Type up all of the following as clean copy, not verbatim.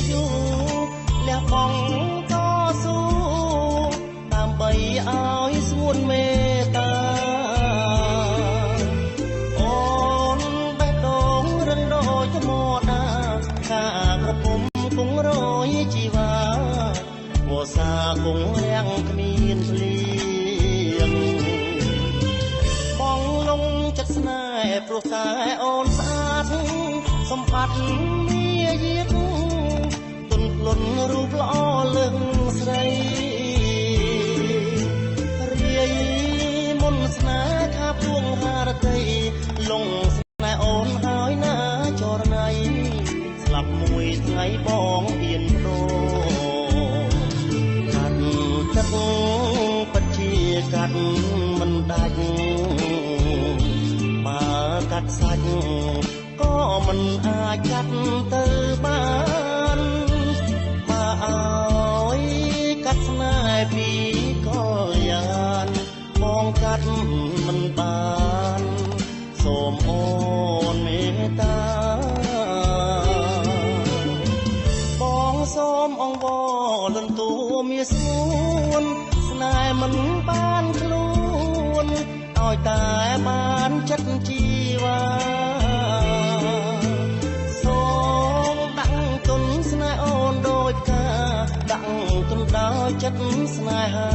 យូលះបង់តស៊ូដើម្បីឲ្យស្ងួនមេត្តាអូនបេះដូងរឹងដូចថ្មដាខាក្រពុំគង់រយជីវ៉ាវស្សាគង់រាំងគ្មានភ្លៀងបងលងចិត្តស្នេហ៍ព្រោះតែអូនស្អាតសម្បត្តិមាយាទទុនភ្លុនរូបល្អលឹងស្រីរាយមុនស្នេហ៍ថាពួងហារតីលងស្នេហ៍អូនហើយណាចរណៃស្លាប់មួយថ្ងៃបងអៀនប្រកាត់ទឹកពិតជាកាត់មិនដាច់បើកាត់សាច់ក៏មិនអាចកាត់ទៅបានបើឲ្យកាត់ស្នេហ៍ពីក៏យ៉ាងបងកាត់មិនបានសូមអូនមេត្តាបងសូមអង្វរលន់តួមាសួនស្នេហ៍មិនបានខ្លួនឲ្យតែបានចិត្តជីវ៉ាសូមដាក់ទុនស្នេហ៍អូនដូចកាដាក់ទុនដល់ចិត្តស្នេហា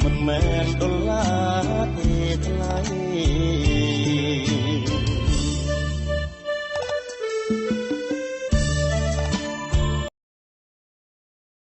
មិនមែនដុល្លារទេថ្លៃ